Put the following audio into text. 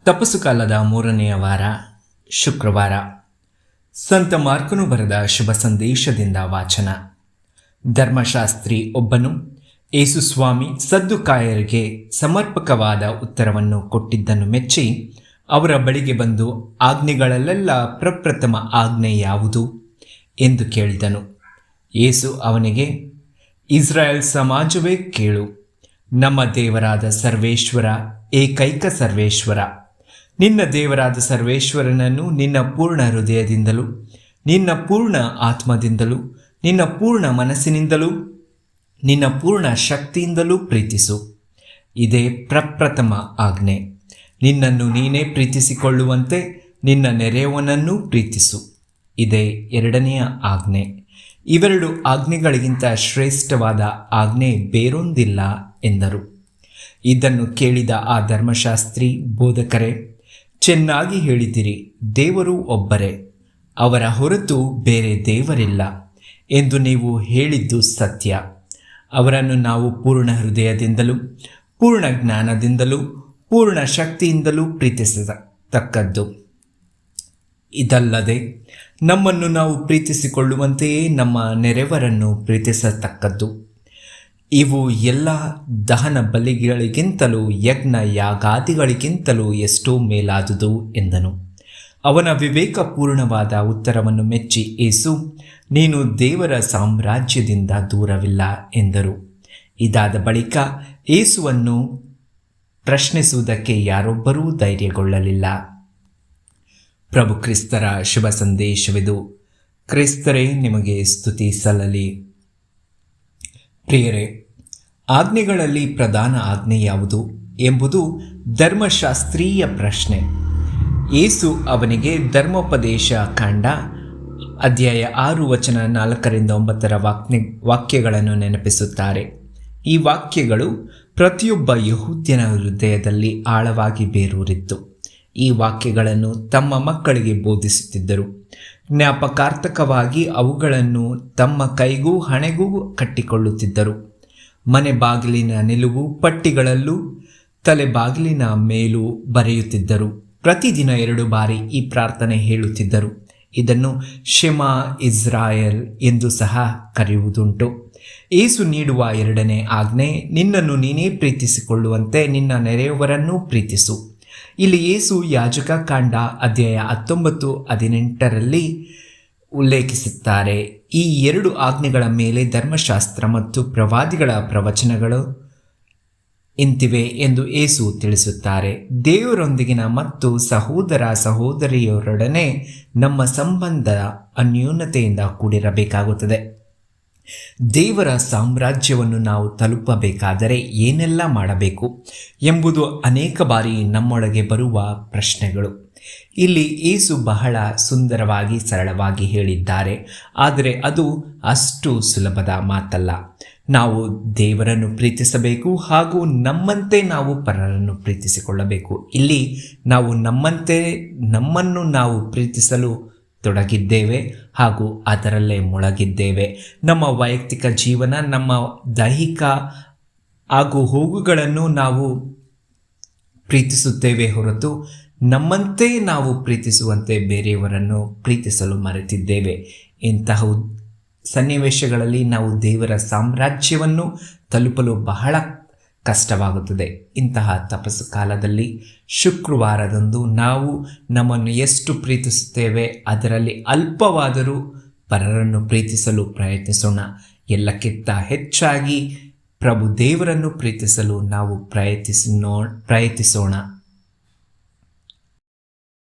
ತಪಸ್ಸು ಕಾಲದ 3ನೆಯ ವಾರ, ಶುಕ್ರವಾರ. ಸಂತ ಮಾರ್ಕನು ಬರೆದ ಶುಭ ಸಂದೇಶದಿಂದ ವಾಚನ. ಧರ್ಮಶಾಸ್ತ್ರಿ ಒಬ್ಬನು ಯೇಸುಸ್ವಾಮಿ ಸದ್ದುಕಾಯರಿಗೆ ಸಮರ್ಪಕವಾದ ಉತ್ತರವನ್ನು ಕೊಟ್ಟಿದ್ದನ್ನು ಮೆಚ್ಚಿ ಅವರ ಬಳಿಗೆ ಬಂದು, ಆಜ್ಞೆಗಳಲ್ಲೆಲ್ಲ ಪ್ರಪ್ರಥಮ ಆಜ್ಞೆ ಯಾವುದು ಎಂದು ಕೇಳಿದನು. ಯೇಸು ಅವನಿಗೆ, ಇಸ್ರಾಯೇಲ್ ಸಮಾಜವೇ ಕೇಳು. ನಮ್ಮ ದೇವರಾದ ಸರ್ವೇಶ್ವರ, ಏಕೈಕ ಸರ್ವೇಶ್ವರ, ನಿನ್ನ ದೇವರಾದ ಸರ್ವೇಶ್ವರನನ್ನು ನಿನ್ನ ಪೂರ್ಣ ಹೃದಯದಿಂದಲೂ, ನಿನ್ನ ಪೂರ್ಣ ಆತ್ಮದಿಂದಲೂ, ನಿನ್ನ ಪೂರ್ಣ ಮನಸ್ಸಿನಿಂದಲೂ, ನಿನ್ನ ಪೂರ್ಣ ಶಕ್ತಿಯಿಂದಲೂ ಪ್ರೀತಿಸು. ಇದೇ ಪ್ರಪ್ರಥಮ ಆಜ್ಞೆ. ನಿನ್ನನ್ನು ನೀನೇ ಪ್ರೀತಿಸಿಕೊಳ್ಳುವಂತೆ ನಿನ್ನ ನೆರೆಯವನನ್ನೂ ಪ್ರೀತಿಸು. ಇದೇ ಎರಡನೆಯ ಆಜ್ಞೆ. ಇವೆರಡು ಆಜ್ಞೆಗಳಿಗಿಂತ ಶ್ರೇಷ್ಠವಾದ ಆಜ್ಞೆ ಬೇರೊಂದಿಲ್ಲ ಎಂದರು. ಇದನ್ನು ಕೇಳಿದ ಆ ಧರ್ಮಶಾಸ್ತ್ರಿ, ಬೋಧಕರೇ, ಚೆನ್ನಾಗಿ ಹೇಳಿದಿರಿ. ದೇವರು ಒಬ್ಬರೇ, ಅವರ ಹೊರತು ಬೇರೆ ದೇವರಿಲ್ಲ ಎಂದು ನೀವು ಹೇಳಿದ್ದು ಸತ್ಯ. ಅವರನ್ನು ನಾವು ಪೂರ್ಣ ಹೃದಯದಿಂದಲೂ, ಪೂರ್ಣ ಜ್ಞಾನದಿಂದಲೂ, ಪೂರ್ಣ ಶಕ್ತಿಯಿಂದಲೂ ಪ್ರೀತಿಸತಕ್ಕದ್ದು. ಇದಲ್ಲದೆ ನಮ್ಮನ್ನು ನಾವು ಪ್ರೀತಿಸಿಕೊಳ್ಳುವಂತೆಯೇ ನಮ್ಮ ನೆರೆಯವರನ್ನು ಪ್ರೀತಿಸತಕ್ಕದ್ದು. ಇವು ಎಲ್ಲ ದಹನ ಬಲಿಗಳಿಗಿಂತಲೂ ಯಜ್ಞ ಯಾಗಾದಿಗಳಿಗಿಂತಲೂ ಎಷ್ಟೋ ಮೇಲಾದುದು ಎಂದನು. ಅವನ ವಿವೇಕಪೂರ್ಣವಾದ ಉತ್ತರವನ್ನು ಮೆಚ್ಚಿ ಯೇಸು, ನೀನು ದೇವರ ಸಾಮ್ರಾಜ್ಯದಿಂದ ದೂರವಿಲ್ಲ ಎಂದರು. ಇದಾದ ಬಳಿಕ ಯೇಸುವನ್ನು ಪ್ರಶ್ನಿಸುವುದಕ್ಕೆ ಯಾರೊಬ್ಬರೂ ಧೈರ್ಯಗೊಳ್ಳಲಿಲ್ಲ. ಪ್ರಭು ಕ್ರಿಸ್ತರ ಶುಭ ಸಂದೇಶವಿದು. ಕ್ರಿಸ್ತರೇ ನಿಮಗೆ ಸ್ತುತಿ ಸಲ್ಲಲಿ. ಪ್ರಿಯರೇ, ಆಜ್ಞೆಗಳಲ್ಲಿ ಪ್ರಧಾನ ಆಜ್ಞೆ ಯಾವುದು ಎಂಬುದು ಧರ್ಮಶಾಸ್ತ್ರೀಯ ಪ್ರಶ್ನೆ. ಯೇಸು ಅವನಿಗೆ ಧರ್ಮೋಪದೇಶ ಕಾಂಡ ಅಧ್ಯಾಯ 6 ವಚನ 4-9 ವಾಕ್ಯಗಳನ್ನು ನೆನಪಿಸುತ್ತಾರೆ. ಈ ವಾಕ್ಯಗಳು ಪ್ರತಿಯೊಬ್ಬ ಯಹೂದ್ಯನ ಹೃದಯದಲ್ಲಿ ಆಳವಾಗಿ ಬೇರೂರಿತ್ತು. ಈ ವಾಕ್ಯಗಳನ್ನು ತಮ್ಮ ಮಕ್ಕಳಿಗೆ ಬೋಧಿಸುತ್ತಿದ್ದರು. ಜ್ಞಾಪಕಾರ್ಥಕವಾಗಿ ಅವುಗಳನ್ನು ತಮ್ಮ ಕೈಗೂ ಹಣೆಗೂ ಕಟ್ಟಿಕೊಳ್ಳುತ್ತಿದ್ದರು. ಮನೆ ಬಾಗಿಲಿನ ನಿಲುವು ಪಟ್ಟಿಗಳಲ್ಲೂ ತಲೆ ಬಾಗಿಲಿನ ಮೇಲೂ ಬರೆಯುತ್ತಿದ್ದರು. ಪ್ರತಿದಿನ 2 ಬಾರಿ ಈ ಪ್ರಾರ್ಥನೆ ಹೇಳುತ್ತಿದ್ದರು. ಇದನ್ನು ಶೆಮಾ ಇಸ್ರಾಯೇಲ್ ಎಂದು ಸಹ ಕರೆಯುವುದುಂಟು. ಯೇಸು ನೀಡುವ 2ನೇ ಆಜ್ಞೆ, ನಿನ್ನನ್ನು ನೀನೇ ಪ್ರೀತಿಸಿಕೊಳ್ಳುವಂತೆ ನಿನ್ನ ನೆರೆಯವರನ್ನೂ ಪ್ರೀತಿಸು. ಇಲ್ಲಿ ಯೇಸು ಯಾಜಕ ಕಾಂಡ ಅಧ್ಯಾಯ 19-18 ಉಲ್ಲೇಖಿಸುತ್ತಾರೆ. ಈ 2 ಆಜ್ಞೆಗಳ ಮೇಲೆ ಧರ್ಮಶಾಸ್ತ್ರ ಮತ್ತು ಪ್ರವಾದಿಗಳ ಪ್ರವಚನಗಳು ಇಂತಿವೆ ಎಂದು ಯೇಸು ತಿಳಿಸುತ್ತಾರೆ. ದೇವರೊಂದಿಗಿನ ಮತ್ತು ಸಹೋದರ ಸಹೋದರಿಯರೊಡನೆ ನಮ್ಮ ಸಂಬಂಧ ಅನ್ಯೋನ್ಯತೆಯಿಂದ ಕೂಡಿರಬೇಕಾಗುತ್ತದೆ. ದೇವರ ಸಾಮ್ರಾಜ್ಯವನ್ನು ನಾವು ತಲುಪಬೇಕಾದರೆ ಏನೆಲ್ಲ ಮಾಡಬೇಕು ಎಂಬುದು ಅನೇಕ ಬಾರಿ ನಮ್ಮೊಳಗೆ ಬರುವ ಪ್ರಶ್ನೆಗಳು. ಇಲ್ಲಿ ಯೇಸು ಬಹಳ ಸುಂದರವಾಗಿ ಸರಳವಾಗಿ ಹೇಳಿದ್ದಾರೆ. ಆದರೆ ಅದು ಅಷ್ಟು ಸುಲಭದ ಮಾತಲ್ಲ. ನಾವು ದೇವರನ್ನು ಪ್ರೀತಿಸಬೇಕು ಹಾಗೂ ನಮ್ಮಂತೆ ನಾವು ಪರರನ್ನು ಪ್ರೀತಿಸಿಕೊಳ್ಳಬೇಕು. ಇಲ್ಲಿ ನಾವು ನಮ್ಮನ್ನು ನಾವು ಪ್ರೀತಿಸಲು ತೊಡಗಿದ್ದೇವೆ ಹಾಗೂ ಅದರಲ್ಲೇ ಮುಳುಗಿದ್ದೇವೆ. ನಮ್ಮ ವೈಯಕ್ತಿಕ ಜೀವನ, ನಮ್ಮ ದೈಹಿಕ ಹಾಗೂ ಹೋಗುಗಳನ್ನು ನಾವು ಪ್ರೀತಿಸುತ್ತೇವೆ ಹೊರತು ನಮ್ಮಂತೆ ನಾವು ಪ್ರೀತಿಸುವಂತೆ ಬೇರೆಯವರನ್ನು ಪ್ರೀತಿಸಲು ಮರೆತಿದ್ದೇವೆ. ಇಂತಹ ಸನ್ನಿವೇಶಗಳಲ್ಲಿ ನಾವು ದೇವರ ಸಾಮ್ರಾಜ್ಯವನ್ನು ತಲುಪಲು ಬಹಳ ಕಷ್ಟವಾಗುತ್ತದೆ. ಇಂತಹ ತಪಸ್ಸು ಕಾಲದಲ್ಲಿ ಶುಕ್ರವಾರದಂದು ನಾವು ನಮ್ಮನ್ನು ಎಷ್ಟು ಪ್ರೀತಿಸುತ್ತೇವೆ ಅದರಲ್ಲಿ ಅಲ್ಪವಾದರೂ ಪರರನ್ನು ಪ್ರೀತಿಸಲು ಪ್ರಯತ್ನಿಸೋಣ. ಎಲ್ಲಕ್ಕಿಂತ ಹೆಚ್ಚಾಗಿ ಪ್ರಭು ದೇವರನ್ನು ಪ್ರೀತಿಸಲು ನಾವು ಪ್ರಯತ್ನಿಸೋಣ.